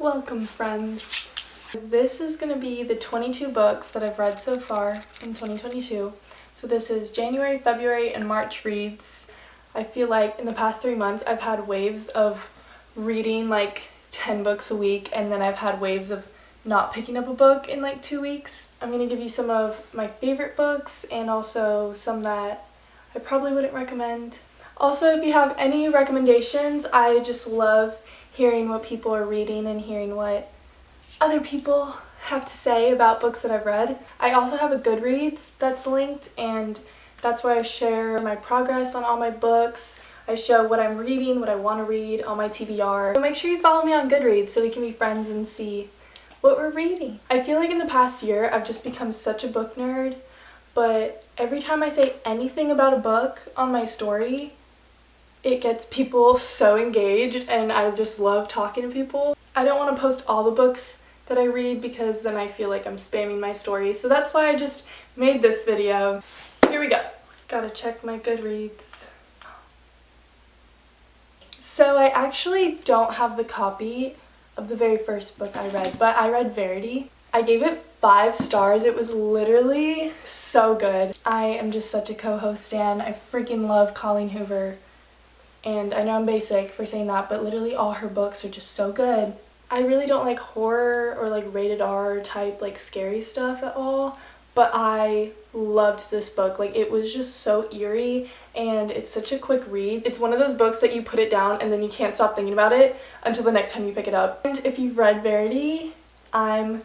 Welcome, friends. This is going to be the 22 books that I've read so far in 2022. So this is January, February, and March reads. I feel like in the past 3 months I've had waves of reading like 10 books a week, and then I've had waves of not picking up a book in like 2 weeks. I'm going to give you some of my favorite books and also some that I probably wouldn't recommend. Also, if you have any recommendations, I just love hearing what people are reading and hearing what other people have to say about books that I've read. I also have a Goodreads that's linked, and that's where I share my progress on all my books. I show what I'm reading, what I want to read on my TBR. So make sure you follow me on Goodreads so we can be friends and see what we're reading. I feel like in the past year I've just become such a book nerd, but every time I say anything about a book on my story, it gets people so engaged, and I just love talking to people. I don't want to post all the books that I read because then I feel like I'm spamming my story, so that's why I just made this video. Here we go. Gotta check my Goodreads. So I actually don't have the copy of the very first book I read, but I read Verity. I gave it 5 stars. It was literally so good. I am just such a co-host stan. I freaking love Colleen Hoover. And I know I'm basic for saying that, but literally all her books are just so good. I really don't like horror or like rated R type like scary stuff at all, but I loved this book. Like, it was just so eerie, and it's such a quick read. It's one of those books that you put it down and then you can't stop thinking about it until the next time you pick it up. And if you've read Verity, I'm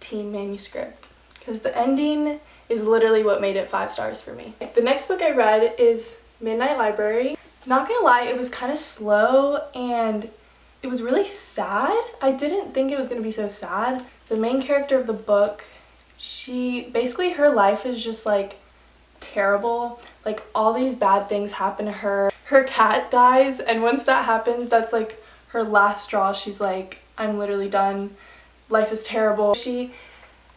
team manuscript, because the ending is literally what made it 5 stars for me. The next book I read is Midnight Library. Not gonna lie, it was kind of slow and it was really sad. I didn't think it was gonna be so sad. The main character of the book, her life is just like terrible. Like, all these bad things happen to her. Her cat dies, and once that happens, that's like her last straw. She's like, I'm literally done. Life is terrible. She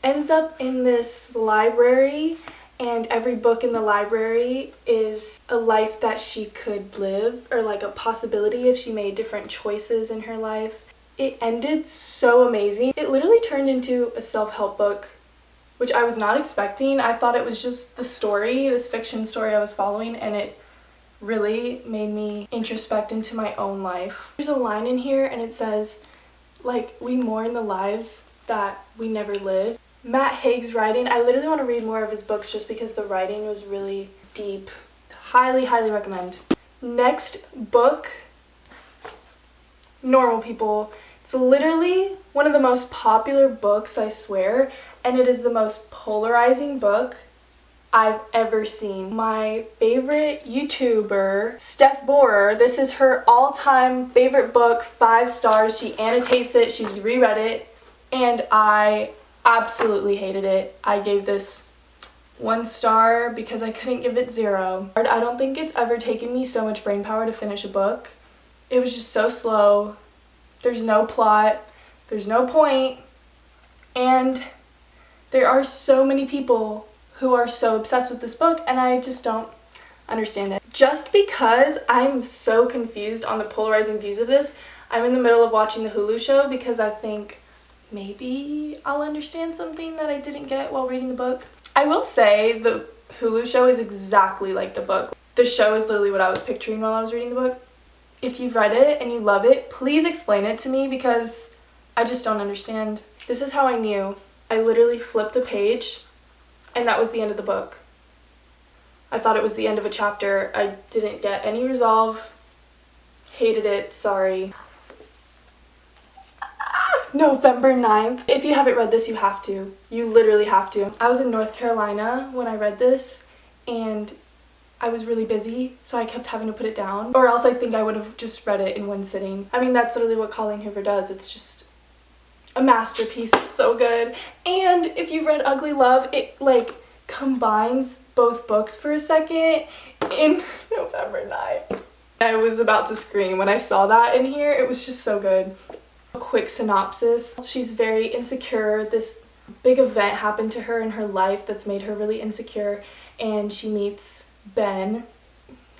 ends up in this library, and every book in the library is a life that she could live, or like a possibility if she made different choices in her life. It ended so amazing. It literally turned into a self-help book, which I was not expecting. I thought it was just the story, this fiction story I was following, and it really made me introspect into my own life. There's a line in here and it says, like, we mourn the lives that we never lived. Matt Haig's writing, I literally want to read more of his books just because the writing was really deep. Highly, highly recommend. Next book, Normal People. It's literally one of the most popular books, I swear, and it is the most polarizing book I've ever seen. My favorite YouTuber, Steph Borer, this is her all-time favorite book, 5 stars. She annotates it, she's reread it, and I absolutely hated it. I gave this 1 star because I couldn't give it 0. I don't think it's ever taken me so much brain power to finish a book. It was just so slow. There's no plot. There's no point. And there are so many people who are so obsessed with this book, and I just don't understand it. Just because I'm so confused on the polarizing views of this, I'm in the middle of watching the Hulu show because I think maybe I'll understand something that I didn't get while reading the book. I will say the Hulu show is exactly like the book. The show is literally what I was picturing while I was reading the book. If you've read it and you love it, please explain it to me because I just don't understand. This is how I knew. I literally flipped a page and that was the end of the book. I thought it was the end of a chapter. I didn't get any resolve. Hated it. Sorry. November 9th. If you haven't read this, you have to. You literally have to. I was in North Carolina when I read this, and I was really busy, so I kept having to put it down, or else I think I would have just read it in one sitting. I mean, that's literally what Colleen Hoover does. It's just a masterpiece. It's so good. And if you've read Ugly Love, it like combines both books for a second in November 9th. I was about to scream when I saw that in here. It was just so good. A quick synopsis. She's very insecure. This big event happened to her in her life that's made her really insecure, and she meets Ben.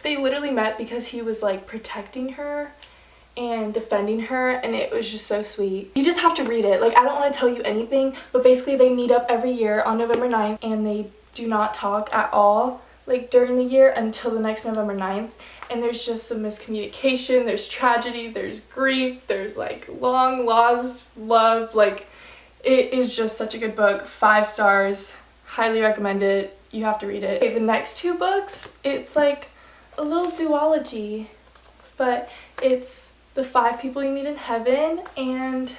They literally met because he was like protecting her, and defending her, and it was just so sweet. You just have to read it. Like, I don't want to tell you anything, but basically they meet up every year on November 9th, and they do not talk at all, like, during the year until the next November 9th. And there's just some miscommunication, there's tragedy, there's grief, there's, like, long lost love. Like, it is just such a good book. 5 stars. Highly recommend it. You have to read it. Okay, the next 2 books, it's like a little duology, but it's The 5 People You Meet in Heaven and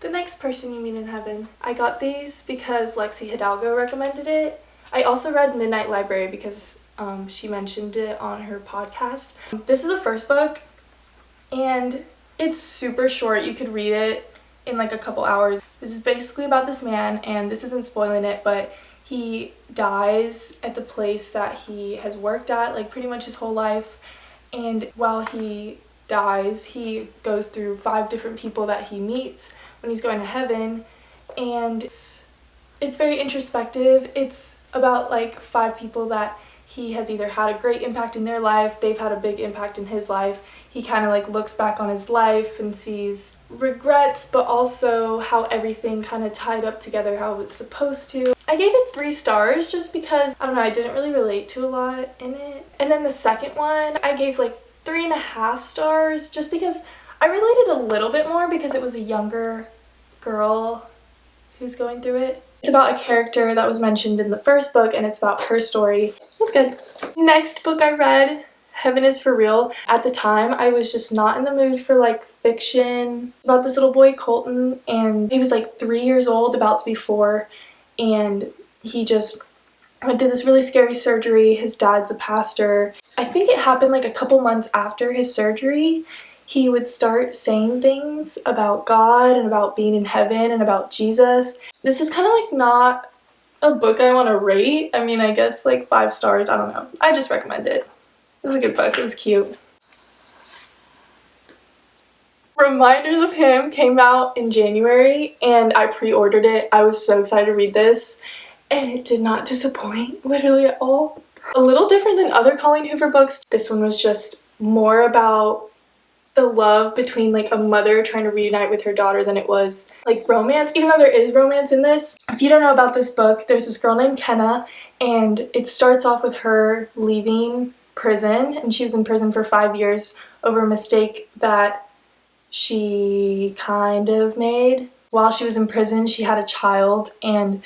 The Next Person You Meet in Heaven. I got these because Lexi Hidalgo recommended it. I also read Midnight Library because she mentioned it on her podcast. This is the first book, and it's super short. You could read it in like a couple hours. This is basically about this man, and this isn't spoiling it, but he dies at the place that he has worked at like pretty much his whole life. And while he dies, he goes through 5 different people that he meets when he's going to heaven, and it's very introspective. It's about like 5 people that he has either had a great impact in their life, they've had a big impact in his life. He kind of like looks back on his life and sees regrets, but also how everything kind of tied up together how it was supposed to. I gave it 3 stars just because, I don't know, I didn't really relate to a lot in it. And then the second one, I gave like 3.5 stars just because I related a little bit more because it was a younger girl who's going through it. It's about a character that was mentioned in the first book, and it's about her story. It was good. Next book I read, Heaven is for Real. At the time, I was just not in the mood for like fiction. It's about this little boy, Colton, and he was like 3 years old, about to be 4, and he just went through this really scary surgery. His dad's a pastor. I think it happened like a couple months after his surgery. He would start saying things about God and about being in heaven and about Jesus. This is kind of like not a book I want to rate. I mean, I guess like 5 stars. I don't know. I just recommend it. It was a good book. It was cute. Reminders of Him came out in January, and I pre-ordered it. I was so excited to read this, and it did not disappoint literally at all. A little different than other Colleen Hoover books. This one was just more about the love between like a mother trying to reunite with her daughter than it was like romance, even though there is romance in this. If you don't know about this book, there's this girl named Kenna, and it starts off with her leaving prison, and she was in prison for 5 years over a mistake that she kind of made. While she was in prison, she had a child, and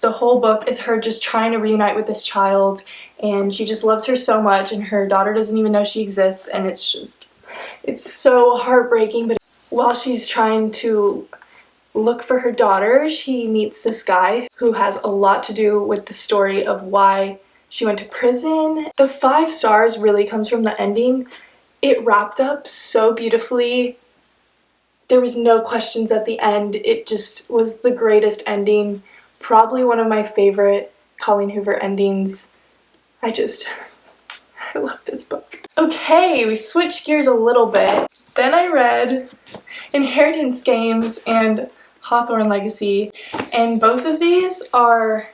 the whole book is her just trying to reunite with this child, and she just loves her so much, and her daughter doesn't even know she exists, and it's so heartbreaking. But while she's trying to look for her daughter, she meets this guy who has a lot to do with the story of why she went to prison. The 5 stars really comes from the ending. It wrapped up so beautifully. There was no questions at the end. It just was the greatest ending. Probably one of my favorite Colleen Hoover endings. I love this book. Okay, we switched gears a little bit. Then I read Inheritance Games and Hawthorne Legacy, and both of these are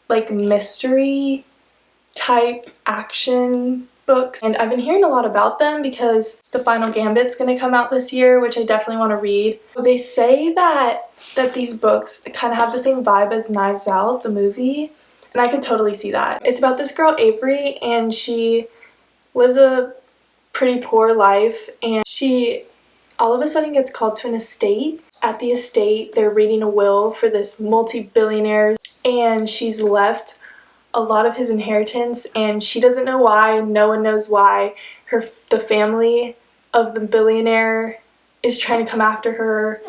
like mystery type action books, and I've been hearing a lot about them because The Final Gambit's gonna come out this year, which I definitely want to read. They say that these books kind of have the same vibe as Knives Out, the movie, and I could totally see that. It's about this girl, Avery, and she lives a pretty poor life, and she all of a sudden gets called to an estate. At the estate, they're reading a will for this multi-billionaire, and she's left a lot of his inheritance, and she doesn't know why. No one knows why. The family of the billionaire is trying to come after her,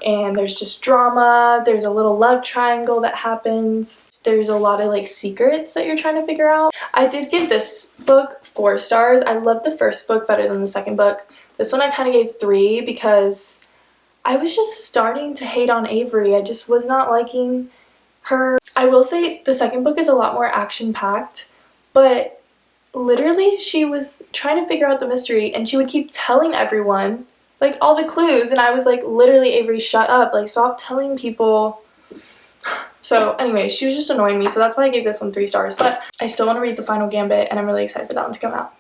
and there's just drama. There's a little love triangle that happens. There's a lot of like secrets that you're trying to figure out. I did give this book 4 stars. I loved the first book better than the second book. This one I kind of gave 3 because I was just starting to hate on Avery. I just was not liking her. I will say the second book is a lot more action-packed, but literally she was trying to figure out the mystery, and she would keep telling everyone like all the clues, and I was like, literally, Avery, shut up, like stop telling people. So anyway, she was just annoying me, so that's why I gave this one 3 stars, but I still want to read The Final Gambit, and I'm really excited for that one to come out.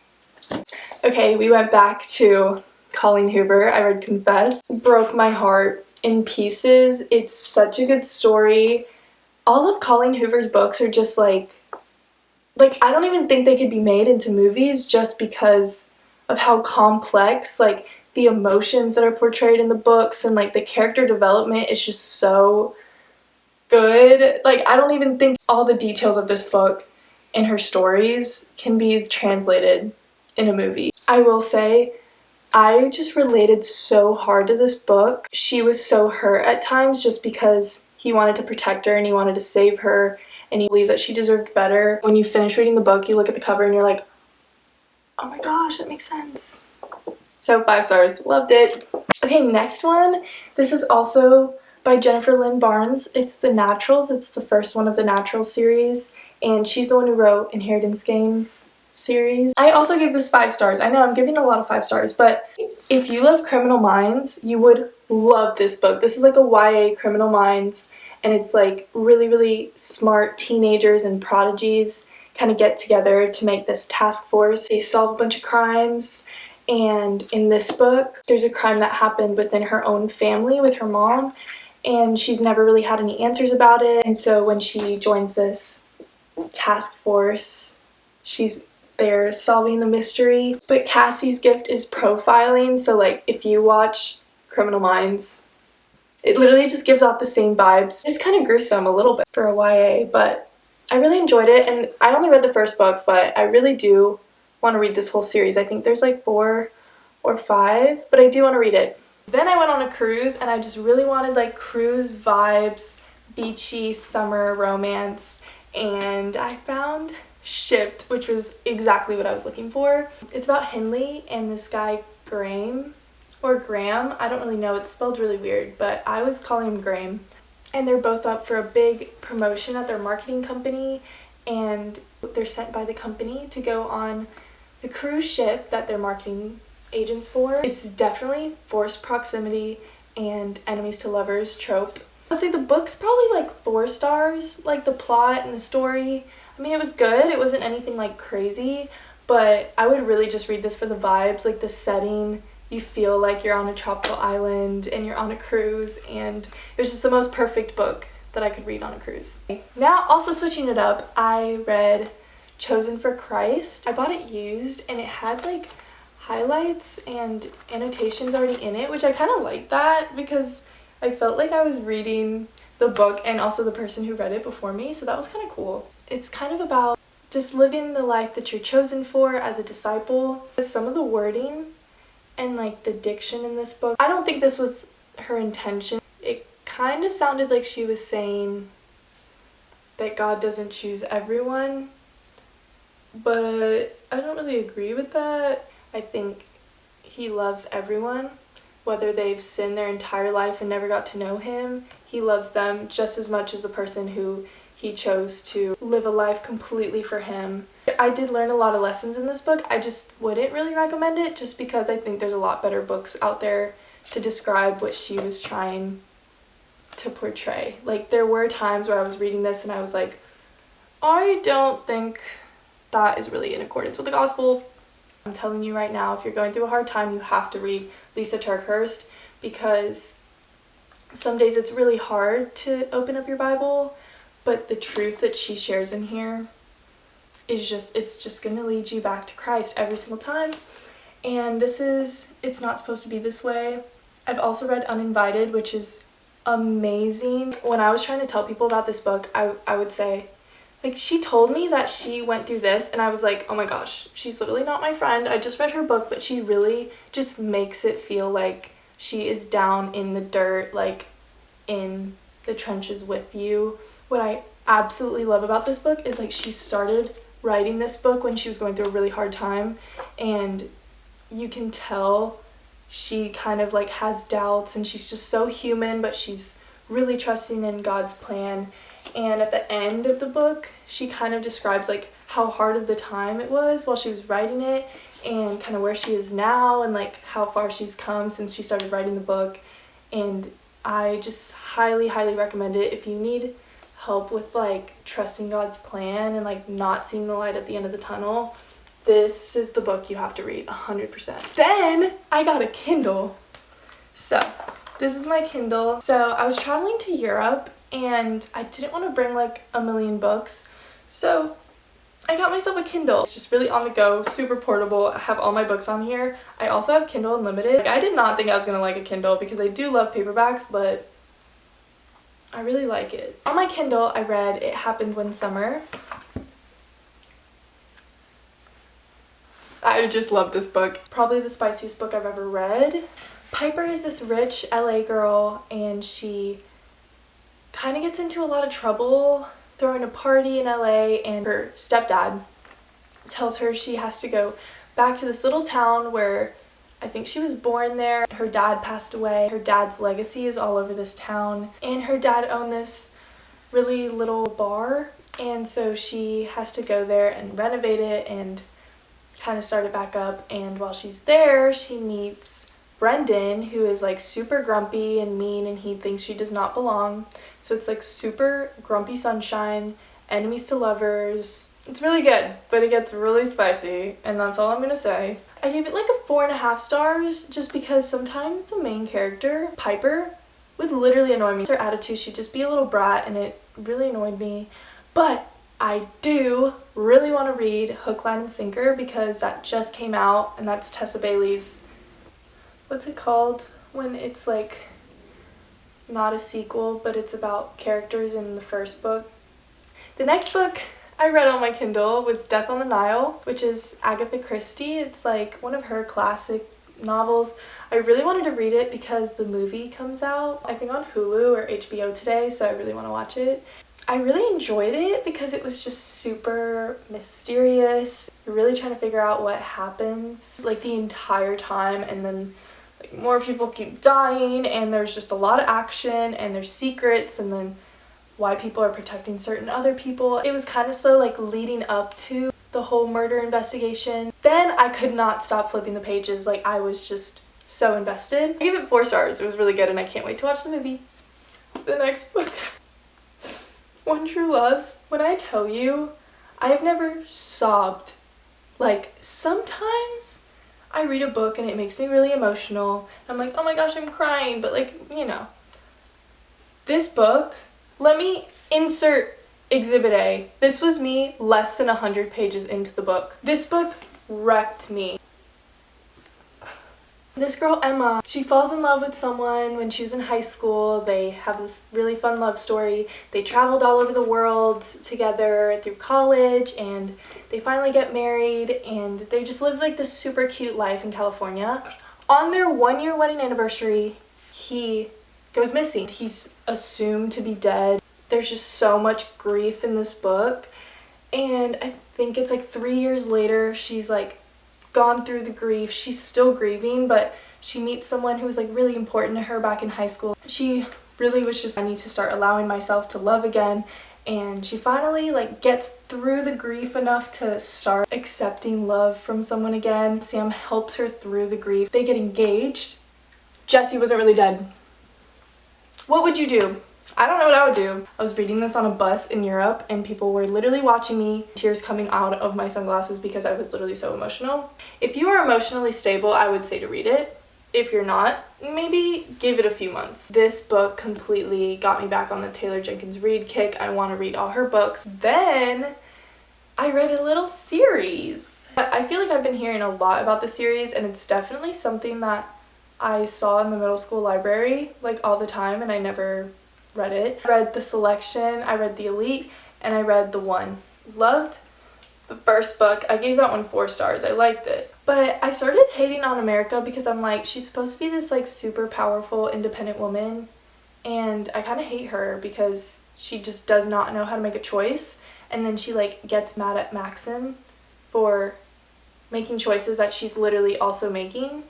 Okay, we went back to Colleen Hoover. I read Confess. Broke my heart in pieces. It's such a good story. All of Colleen Hoover's books are just like I don't even think they could be made into movies just because of how complex like the emotions that are portrayed in the books and like the character development is just so good. Like I don't even think all the details of this book and her stories can be translated in a movie. I will say I just related so hard to this book. She was so hurt at times just because he wanted to protect her and he wanted to save her and he believed that she deserved better. When you finish reading the book, you look at the cover and you're like, oh my gosh, that makes sense. So 5 stars, loved it. Okay, next one. This is also by Jennifer Lynn Barnes. It's The Naturals. It's the first one of the Naturals series, and she's the one who wrote Inheritance Games series. I also gave this 5 stars. I know I'm giving a lot of 5 stars, but if you love Criminal Minds, you would love this book. This is like a YA Criminal Minds, and it's like really, really smart teenagers and prodigies kind of get together to make this task force. They solve a bunch of crimes, and in this book, there's a crime that happened within her own family with her mom, and she's never really had any answers about it. And so when she joins this task force, she's there solving the mystery. But Cassie's gift is profiling, so like if you watch Criminal Minds, it literally just gives off the same vibes. It's kind of gruesome a little bit for a YA, but I really enjoyed it, and I only read the first book, but I really do want to read this whole series. I think there's like 4 or 5, but I do want to read it. Then I went on a cruise, and I just really wanted like cruise vibes, beachy summer romance, and I found Shipped, which was exactly what I was looking for. It's about Henley and this guy Graham, or Graham, I don't really know, it's spelled really weird, but I was calling him Graham. And they're both up for a big promotion at their marketing company, and they're sent by the company to go on the cruise ship that they're marketing agents for. It's definitely forced proximity and enemies to lovers trope. I'd say the book's probably like 4 stars, like the plot and the story. I mean, it was good. It wasn't anything like crazy, but I would really just read this for the vibes, like the setting. You feel like you're on a tropical island and you're on a cruise, and it was just the most perfect book that I could read on a cruise. Now, also switching it up, I read Chosen for Christ. I bought it used, and it had like highlights and annotations already in it, which I kind of liked that because I felt like I was reading the book and also the person who read it before me, so that was kind of cool. It's kind of about just living the life that you're chosen for as a disciple. Some of the wording and like the diction in this book, I don't think this was her intention. It kind of sounded like she was saying that God doesn't choose everyone, but I don't really agree with that. I think he loves everyone, whether they've sinned their entire life and never got to know him. He loves them just as much as the person who he chose to live a life completely for him. I did learn a lot of lessons in this book. I just wouldn't really recommend it just because I think there's a lot better books out there to describe what she was trying to portray. Like, there were times where I was reading this and I was like, I don't think that is really in accordance with the gospel. I'm telling you right now, if you're going through a hard time, you have to read Lisa TerKeurst, because some days it's really hard to open up your Bible, but the truth that she shares in here is it's just going to lead you back to Christ every single time. And it's not supposed to be this way. I've also read Uninvited, which is amazing. When I was trying to tell people about this book, I would say, like, she told me that she went through this, and I was like, oh my gosh, she's literally not my friend. I just read her book, but she really just makes it feel like she is down in the dirt, like in the trenches with you. What I absolutely love about this book is like she started writing this book when she was going through a really hard time, and you can tell she kind of like has doubts, and she's just so human, but she's really trusting in God's plan. And at the end of the book, she kind of describes like how hard of the time it was while she was writing it, and kind of where she is now, and like how far she's come since she started writing the book. And I just highly, highly recommend it if you need help with like trusting God's plan and like not seeing the light at the end of the tunnel. this is the book you have to read 100%. Then I got a Kindle. So this is my Kindle. So I was traveling to Europe and I didn't want to bring like a million books. So I got myself a Kindle. It's just really on the go, super portable. I have all my books on here. I also have Kindle Unlimited. Like, I did not think I was going to like a Kindle because I do love paperbacks, but I really like it. On my Kindle, I read It Happened One Summer. I just love this book. Probably the spiciest book I've ever read. Piper is this rich LA girl and she kind of gets into a lot of trouble throwing a party in LA, and her stepdad tells her she has to go back to this little town where I think she was born there. Her dad passed away. Her dad's legacy is all over this town, and her dad owned this really little bar, and so she has to go there and renovate it and kind of start it back up. And while she's there, she meets Brendan, who is like super grumpy and mean, and he thinks she does not belong. So it's like super grumpy sunshine, enemies to lovers. It's really good, but it gets really spicy, and that's all I'm gonna say. I gave it like a 4.5 stars just because sometimes the main character, Piper, would literally annoy me. Her attitude, she'd just be a little brat, and it really annoyed me. But I do really want to read Hook, Line, and Sinker because that just came out, and that's Tessa Bailey's, what's it called when it's like not a sequel but it's about characters in the first book. The next book I read on my Kindle was Death on the Nile, which is Agatha Christie. It's like one of her classic novels. I really wanted to read it because the movie comes out, I think on Hulu or HBO today, so I really want to watch it. I really enjoyed it because it was just super mysterious. You're really trying to figure out what happens like the entire time, and then like more people keep dying, and there's just a lot of action, and there's secrets, and then why people are protecting certain other people. It was kind of slow, like leading up to the whole murder investigation. Then I could not stop flipping the pages. Like, I was just so invested. I gave it 4 stars. It was really good, and I can't wait to watch the movie. The next book, One True Loves. When I tell you, I have never sobbed. Like, sometimes I read a book and it makes me really emotional. I'm like, oh my gosh, I'm crying, but like, you know. This book, let me insert Exhibit A. This was me less than 100 pages into the book. This book wrecked me. This girl, Emma, she falls in love with someone when she was in high school. They have this really fun love story. They traveled all over the world together through college, and they finally get married, and they just live like this super cute life in California. On their 1-year wedding anniversary, he goes missing. He's assumed to be dead. There's just so much grief in this book, and I think it's like 3 years later, she's like gone through the grief. She's still grieving, but she meets someone who was like really important to her back in high school. She really was just, I need to start allowing myself to love again, and she finally like gets through the grief enough to start accepting love from someone again. Sam helps her through the grief. They get engaged. Jesse wasn't really dead. What would you do? I don't know what I would do. I was reading this on a bus in Europe, and people were literally watching me, tears coming out of my sunglasses because I was literally so emotional. If you are emotionally stable, I would say to read it. If you're not, maybe give it a few months. This book completely got me back on the Taylor Jenkins Reid kick. I want to read all her books. Then I read a little series. I feel like I've been hearing a lot about the series, and it's definitely something that I saw in the middle school library like all the time, and I never read it. I read The Selection, I read The Elite, and I read The One. Loved the first book. I gave that one 4 stars. I liked it. But I started hating on America because I'm like, she's supposed to be this like super powerful, independent woman, and I kind of hate her because she just does not know how to make a choice, and then she like gets mad at Maxim for making choices that she's literally also making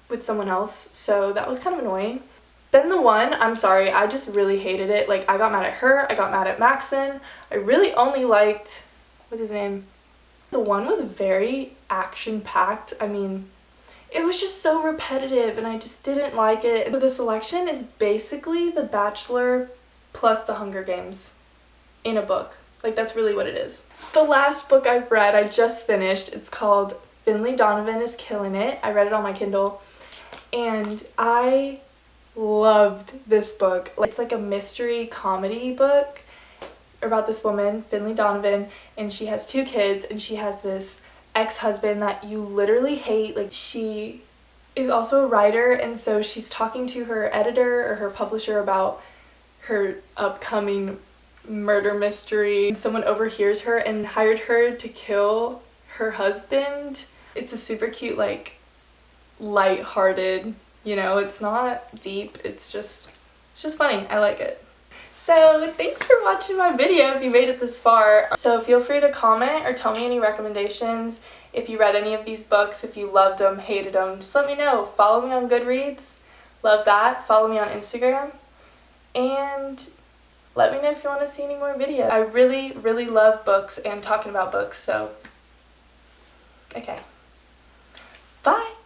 with someone else. So that was kind of annoying. Then The One, I'm sorry, I just really hated it. Like, I got mad at her, I got mad at Maxon. I really only liked, what's his name? The One was very action-packed. I mean, it was just so repetitive, and I just didn't like it. So The Selection is basically The Bachelor plus The Hunger Games in a book. Like, that's really what it is. The last book I've read, I just finished. It's called Finley Donovan is Killing It. I read it on my Kindle, and I loved this book. It's like a mystery comedy book about this woman, Finley Donovan, and she has 2 kids, and she has this ex-husband that you literally hate. Like, she is also a writer, and so she's talking to her editor or her publisher about her upcoming murder mystery. Someone overhears her and hired her to kill her husband. It's a super cute, like, light-hearted, you know, it's not deep, it's just funny. I like it. So thanks for watching my video if you made it this far. So feel free to comment or tell me any recommendations. If you read any of these books, if you loved them, hated them, just let me know. Follow me on Goodreads. Love that. Follow me on Instagram. And let me know if you want to see any more videos. I really, really love books and talking about books, so okay. Bye!